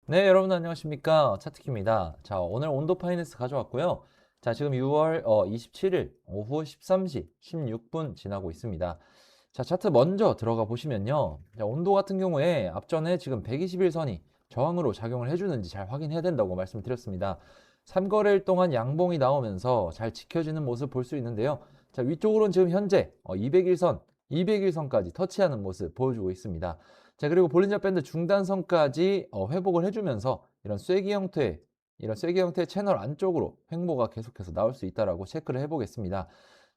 네, 여러분 안녕하십니까? 차트키입니다. 자, 오늘 온도 파이낸스 가져왔고요. 자, 지금 6월 27일 오후 13시 16분 지나고 있습니다. 자, 차트 먼저 들어가 보시면요. 자, 온도 같은 경우에 앞전에 지금 121선이 저항으로 작용을 해주는지 잘 확인해야 된다고 말씀드렸습니다. 3거래일 동안 양봉이 나오면서 잘 지켜지는 모습 볼 수 있는데요. 자, 위쪽으로는 지금 현재 201선, 201선까지 터치하는 모습 보여주고 있습니다. 자, 그리고 볼린저 밴드 중단선까지 회복을 해주면서 이런 쐐기 형태의 채널 안쪽으로 횡보가 계속해서 나올 수 있다라고 체크를 해보겠습니다.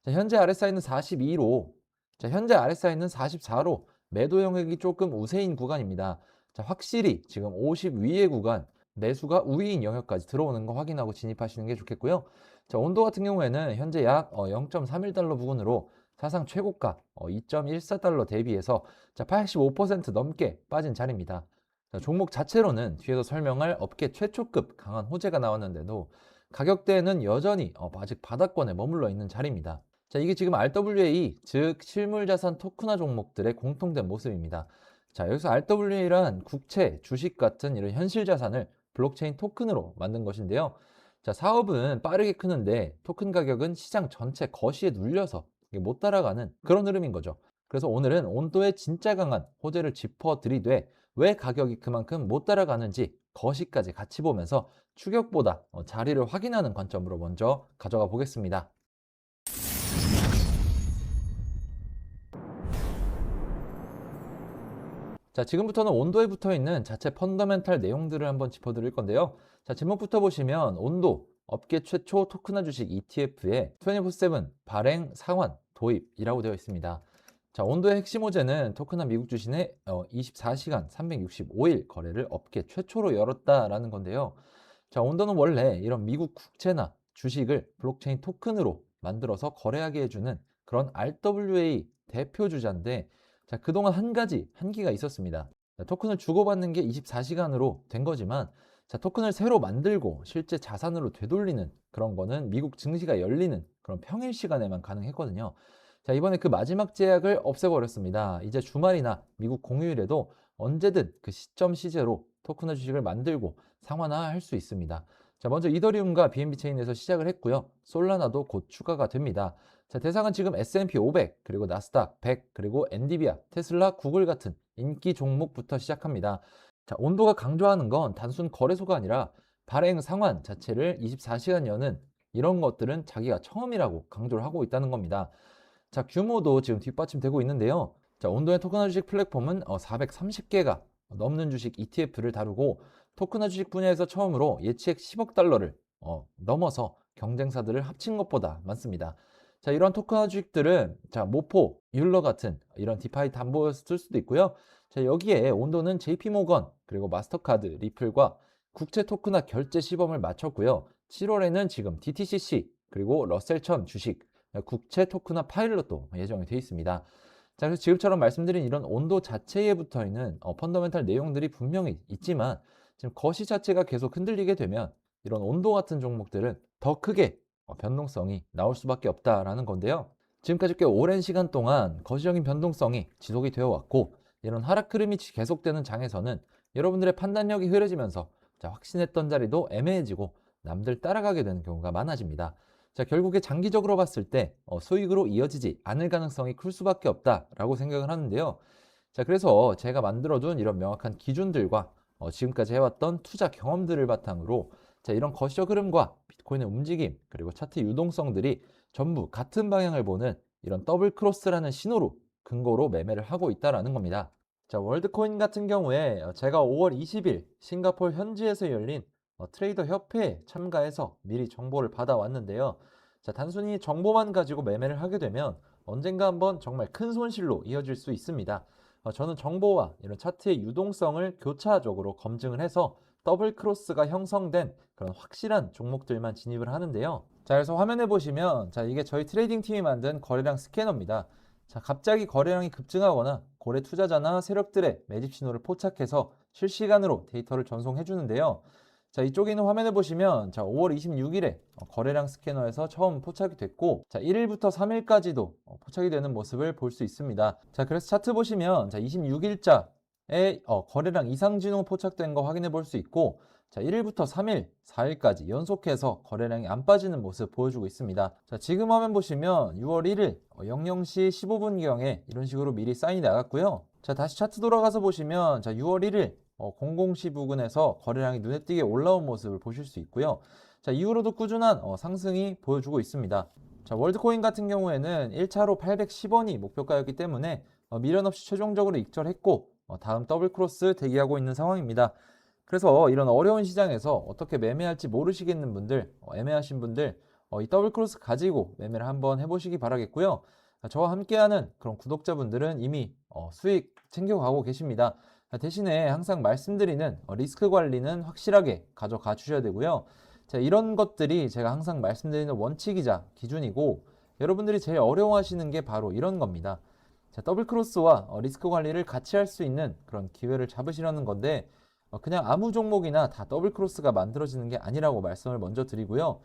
자, 현재 RSI는 42로, 자, 현재 RSI는 44로 매도 영역이 조금 우세인 구간입니다. 자, 확실히 지금 50 위의 구간, 매수가 우위인 영역까지 들어오는 거 확인하고 진입하시는 게 좋겠고요. 자, 온도 같은 경우에는 현재 약 0.31달러 부근으로 사상 최고가 2.14달러 대비해서 자, 85% 넘게 빠진 자리입니다. 자, 종목 자체로는 뒤에서 설명할 업계 최초급 강한 호재가 나왔는데도 가격대에는 여전히 아직 바닥권에 머물러 있는 자리입니다. 자, 이게 지금 RWA, 즉 실물자산 토큰화 종목들의 공통된 모습입니다. 자, 여기서 RWA란 국채, 주식 같은 이런 현실 자산을 블록체인 토큰으로 만든 것인데요. 자, 사업은 빠르게 크는데 토큰 가격은 시장 전체 거시에 눌려서 못 따라가는 그런 흐름인 거죠. 그래서 오늘은 온도에 진짜 강한 호재를 짚어드리되 왜 가격이 그만큼 못 따라가는지 거시까지 같이 보면서 추격보다 자리를 확인하는 관점으로 먼저 가져가 보겠습니다. 자, 지금부터는 온도에 붙어 있는 자체 펀더멘탈 내용들을 한번 짚어드릴 건데요. 자, 제목부터 보시면 온도, 업계 최초 토큰화 주식 ETF에 24/7 발행, 상환, 도입이라고 되어 있습니다. 자, 온도의 핵심 호재는 토큰화 미국 주식의 24시간 365일 거래를 업계 최초로 열었다라는 건데요. 자, 온도는 원래 이런 미국 국채나 주식을 블록체인 토큰으로 만들어서 거래하게 해주는 그런 RWA 대표 주자인데, 자, 그동안 한 가지 한계가 있었습니다. 자, 토큰을 주고받는 게 24시간으로 된 거지만, 자, 토큰을 새로 만들고 실제 자산으로 되돌리는 그런 거는 미국 증시가 열리는 그런 평일 시간에만 가능했거든요. 자, 이번에 그 마지막 제약을 없애버렸습니다. 이제 주말이나 미국 공휴일에도 언제든 그 시점 시제로 토큰화 주식을 만들고 상환화할 수 있습니다. 자, 먼저 이더리움과 BNB 체인에서 시작을 했고요. 솔라나도 곧 추가가 됩니다. 자, 대상은 지금 S&P 500, 그리고 나스닥 100, 그리고 엔비디아, 테슬라, 구글 같은 인기 종목부터 시작합니다. 자, 온도가 강조하는 건 단순 거래소가 아니라 발행 상환 자체를 24시간 여는 이런 것들은 자기가 처음이라고 강조를 하고 있다는 겁니다. 자, 규모도 지금 뒷받침되고 있는데요. 자, 온도의 토큰화 주식 플랫폼은 430개가 넘는 주식 ETF를 다루고 토큰화 주식 분야에서 처음으로 예치액 10억 달러를 넘어서 경쟁사들을 합친 것보다 많습니다. 자, 이런 토큰화 주식들은 자, 모포, 율러 같은 이런 디파이 담보였을 수도 있고요. 자, 여기에 온도는 JP모건, 그리고 마스터카드, 리플과 국채 토큰화 결제 시범을 마쳤고요. 7월에는 지금 DTCC, 그리고 러셀1000 주식, 국채 토큰화 파일럿도 예정이 되어 있습니다. 자, 그래서 지금처럼 말씀드린 이런 온도 자체에 붙어 있는 펀더멘탈 내용들이 분명히 있지만 지금 거시 자체가 계속 흔들리게 되면 이런 온도 같은 종목들은 더 크게 변동성이 나올 수밖에 없다라는 건데요. 지금까지 꽤 오랜 시간 동안 거시적인 변동성이 지속이 되어 왔고 이런 하락 흐름이 계속되는 장에서는 여러분들의 판단력이 흐려지면서 자, 확신했던 자리도 애매해지고 남들 따라가게 되는 경우가 많아집니다. 자, 결국에 장기적으로 봤을 때 수익으로 이어지지 않을 가능성이 클 수밖에 없다라고 생각을 하는데요. 자, 그래서 제가 만들어둔 이런 명확한 기준들과 지금까지 해왔던 투자 경험들을 바탕으로 자, 이런 거시적 흐름과 비트코인의 움직임, 그리고 차트 유동성들이 전부 같은 방향을 보는 이런 더블 크로스라는 신호로 근거로 매매를 하고 있다라는 겁니다. 자, 월드코인 같은 경우에 제가 5월 20일 싱가포르 현지에서 열린 트레이더 협회에 참가해서 미리 정보를 받아왔는데요. 자, 단순히 정보만 가지고 매매를 하게 되면 언젠가 한번 정말 큰 손실로 이어질 수 있습니다. 저는 정보와 이런 차트의 유동성을 교차적으로 검증을 해서 더블 크로스가 형성된 그런 확실한 종목들만 진입을 하는데요. 자, 그래서 화면에 보시면 자, 이게 저희 트레이딩 팀이 만든 거래량 스캐너입니다. 자, 갑자기 거래량이 급증하거나 고래 투자자나 세력들의 매집 신호를 포착해서 실시간으로 데이터를 전송해 주는데요. 자, 이쪽에 있는 화면에 보시면 자, 5월 26일에 거래량 스캐너에서 처음 포착이 됐고 자, 1일부터 3일까지도 포착이 되는 모습을 볼 수 있습니다. 자, 그래서 차트 보시면 자, 26일자 거래량 이상 진동 포착된 거 확인해 볼 수 있고, 자, 1일부터 3일, 4일까지 연속해서 거래량이 안 빠지는 모습 보여주고 있습니다. 자, 지금 화면 보시면 6월 1일 00시 15분경에 이런 식으로 미리 사인이 나갔고요. 자, 다시 차트 돌아가서 보시면 자, 6월 1일 00시 부근에서 거래량이 눈에 띄게 올라온 모습을 보실 수 있고요. 자, 이후로도 꾸준한 상승이 보여주고 있습니다. 자, 월드코인 같은 경우에는 1차로 810원이 목표가였기 때문에 미련 없이 최종적으로 익절했고, 다음 더블 크로스 대기하고 있는 상황입니다. 그래서 이런 어려운 시장에서 어떻게 매매할지 모르시겠는 분들, 애매하신 분들, 이 더블 크로스 가지고 매매를 한번 해보시기 바라겠고요. 저와 함께하는 그런 구독자분들은 이미 수익 챙겨가고 계십니다. 대신에 항상 말씀드리는 리스크 관리는 확실하게 가져가 주셔야 되고요. 자, 이런 것들이 제가 항상 말씀드리는 원칙이자 기준이고, 여러분들이 제일 어려워하시는 게 바로 이런 겁니다. 자, 더블 크로스와 리스크 관리를 같이 할 수 있는 그런 기회를 잡으시라는 건데, 그냥 아무 종목이나 다 더블 크로스가 만들어지는 게 아니라고 말씀을 먼저 드리고요.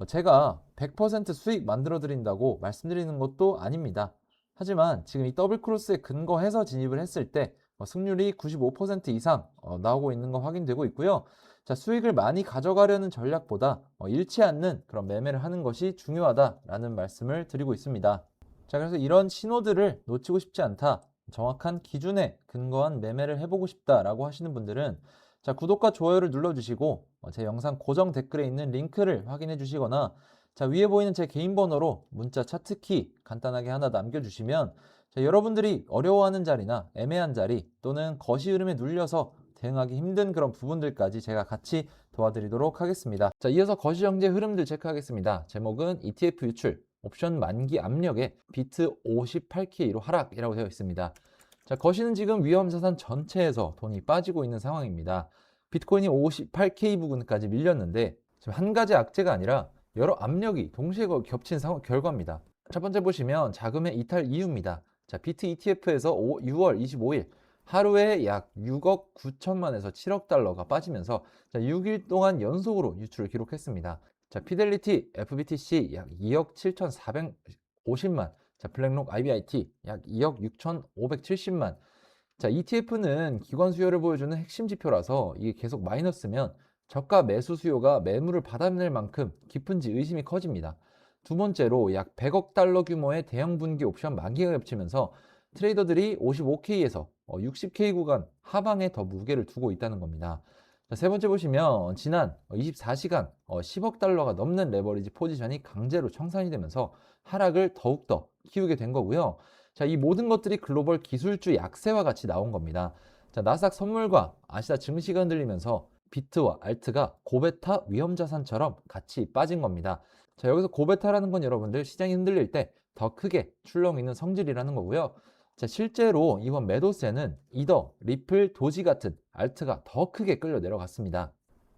제가 100% 수익 만들어 드린다고 말씀드리는 것도 아닙니다. 하지만 지금 이 더블 크로스에 근거해서 진입을 했을 때 승률이 95% 이상 나오고 있는 거 확인되고 있고요. 자, 수익을 많이 가져가려는 전략보다 잃지 않는 그런 매매를 하는 것이 중요하다라는 말씀을 드리고 있습니다. 자, 그래서 이런 신호들을 놓치고 싶지 않다, 정확한 기준에 근거한 매매를 해보고 싶다라고 하시는 분들은 자, 구독과 좋아요를 눌러주시고 제 영상 고정 댓글에 있는 링크를 확인해 주시거나, 자, 위에 보이는 제 개인 번호로 문자 차트키 간단하게 하나 남겨주시면 자, 여러분들이 어려워하는 자리나 애매한 자리 또는 거시 흐름에 눌려서 대응하기 힘든 그런 부분들까지 제가 같이 도와드리도록 하겠습니다. 자, 이어서 거시 형제 흐름들 체크하겠습니다. 제목은 ETF 유출, 옵션 만기 압력에 비트 58K로 하락이라고 되어 있습니다. 자, 거시는 지금 위험자산 전체에서 돈이 빠지고 있는 상황입니다. 비트코인이 58K 부근까지 밀렸는데 지금 한 가지 악재가 아니라 여러 압력이 동시에 겹친 결과입니다. 첫 번째 보시면 자금의 이탈 이유입니다. 자, 비트 ETF에서 6월 25일 하루에 약 6억 9천만에서 7억 달러가 빠지면서 자, 6일 동안 연속으로 유출을 기록했습니다. 자, 피델리티 FBTC 약 2억 7,450만, 자, 블랙록 IBIT 약 2억 6,570만. 자, ETF는 기관 수요를 보여주는 핵심 지표라서 이게 계속 마이너스면 저가 매수 수요가 매물을 받아낼 만큼 깊은지 의심이 커집니다. 두 번째로 약 100억 달러 규모의 대형 분기 옵션 만기가 겹치면서 트레이더들이 55K에서 60K 구간 하방에 더 무게를 두고 있다는 겁니다. 자, 세 번째 보시면 지난 24시간 10억 달러가 넘는 레버리지 포지션이 강제로 청산이 되면서 하락을 더욱더 키우게 된 거고요. 자, 이 모든 것들이 글로벌 기술주 약세와 같이 나온 겁니다. 자, 나스닥 선물과 아시아 증시가 흔들리면서 비트와 알트가 고베타 위험자산처럼 같이 빠진 겁니다. 자, 여기서 고베타라는 건 여러분들 시장이 흔들릴 때 더 크게 출렁 있는 성질이라는 거고요. 자, 실제로 이번 매도세는 이더, 리플, 도지 같은 알트가 더 크게 끌려 내려갔습니다.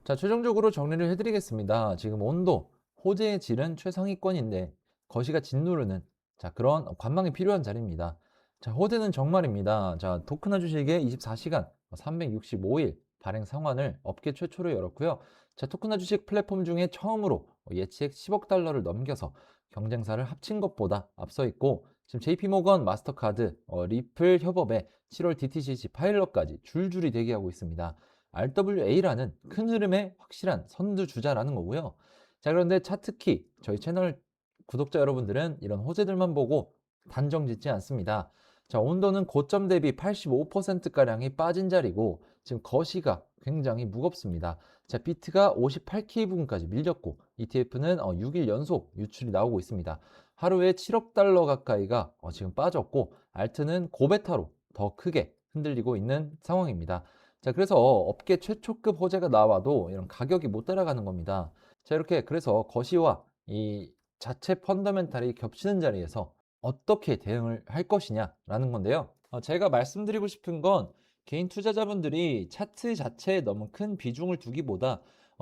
자, 최종적으로 정리를 해드리겠습니다. 지금 온도, 호재의 질은 최상위권인데 거시가 짓누르는 자, 그런 관망이 필요한 자리입니다. 자, 호재는 정말입니다. 자, 토큰화 주식의 24시간 365일 발행 상환을 업계 최초로 열었고요. 자, 토큰화 주식 플랫폼 중에 처음으로 예치액 10억 달러를 넘겨서 경쟁사를 합친 것보다 앞서 있고, 지금 JP모건, 마스터카드, 리플 협업에 7월 DTCC 파일럿까지 줄줄이 대기하고 있습니다. RWA라는 큰 흐름의 확실한 선두주자라는 거고요. 자, 그런데 차트키 저희 채널 구독자 여러분들은 이런 호재들만 보고 단정 짓지 않습니다. 자, 온도는 고점 대비 85%가량이 빠진 자리고 지금 거시가 굉장히 무겁습니다. 자, 비트가 58K 부근까지 밀렸고 ETF는 6일 연속 유출이 나오고 있습니다. 하루에 7억 달러 가까이가 지금 빠졌고 알트는 고베타로 더 크게 흔들리고 있는 상황입니다. 자, 그래서 업계 최초급 호재가 나와도 이런 가격이 못 따라가는 겁니다. 자, 이렇게 그래서 거시와 이 자체 펀더멘탈이 겹치는 자리에서 어떻게 대응을 할 것이냐라는 건데요. 제가 말씀드리고 싶은 건 개인 투자자분들이 차트 자체에 너무 큰 비중을 두기보다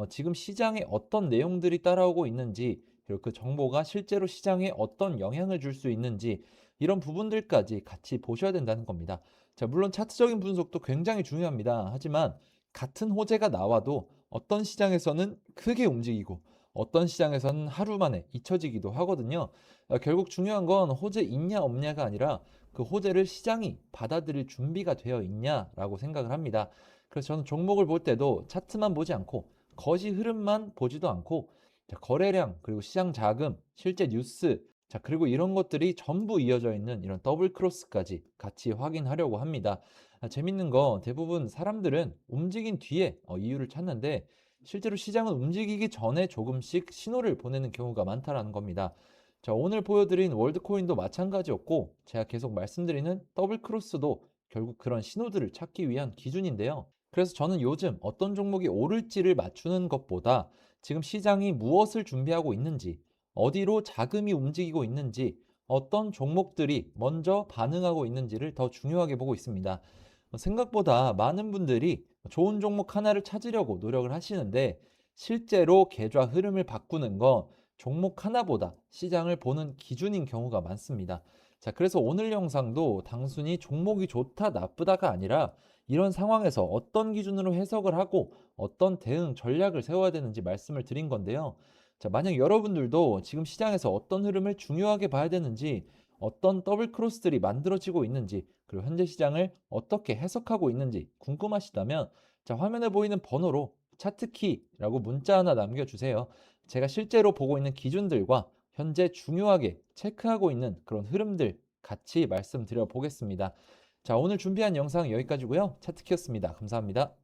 지금 시장에 어떤 내용들이 따라오고 있는지, 그리고 그 정보가 실제로 시장에 어떤 영향을 줄 수 있는지, 이런 부분들까지 같이 보셔야 된다는 겁니다. 자, 물론 차트적인 분석도 굉장히 중요합니다. 하지만 같은 호재가 나와도 어떤 시장에서는 크게 움직이고 어떤 시장에서는 하루 만에 잊혀지기도 하거든요. 결국 중요한 건 호재 있냐 없냐가 아니라 그 호재를 시장이 받아들일 준비가 되어 있냐라고 생각을 합니다. 그래서 저는 종목을 볼 때도 차트만 보지 않고 거시 흐름만 보지도 않고 자, 거래량 그리고 시장 자금, 실제 뉴스 자, 그리고 이런 것들이 전부 이어져 있는 이런 더블 크로스까지 같이 확인하려고 합니다. 재밌는 거 대부분 사람들은 움직인 뒤에 이유를 찾는데 실제로 시장은 움직이기 전에 조금씩 신호를 보내는 경우가 많다라는 겁니다. 자, 오늘 보여드린 월드코인도 마찬가지였고 제가 계속 말씀드리는 더블 크로스도 결국 그런 신호들을 찾기 위한 기준인데요. 그래서 저는 요즘 어떤 종목이 오를지를 맞추는 것보다 지금 시장이 무엇을 준비하고 있는지, 어디로 자금이 움직이고 있는지, 어떤 종목들이 먼저 반응하고 있는지를 더 중요하게 보고 있습니다. 생각보다 많은 분들이 좋은 종목 하나를 찾으려고 노력을 하시는데 실제로 계좌 흐름을 바꾸는 건 종목 하나보다 시장을 보는 기준인 경우가 많습니다. 자, 그래서 오늘 영상도 단순히 종목이 좋다, 나쁘다가 아니라 이런 상황에서 어떤 기준으로 해석을 하고 어떤 대응 전략을 세워야 되는지 말씀을 드린 건데요. 자, 만약 여러분들도 지금 시장에서 어떤 흐름을 중요하게 봐야 되는지, 어떤 더블 크로스들이 만들어지고 있는지, 그리고 현재 시장을 어떻게 해석하고 있는지 궁금하시다면 자, 화면에 보이는 번호로 차트키라고 문자 하나 남겨주세요. 제가 실제로 보고 있는 기준들과 현재 중요하게 체크하고 있는 그런 흐름들 같이 말씀드려 보겠습니다. 자, 오늘 준비한 영상 여기까지고요. 차트키였습니다. 감사합니다.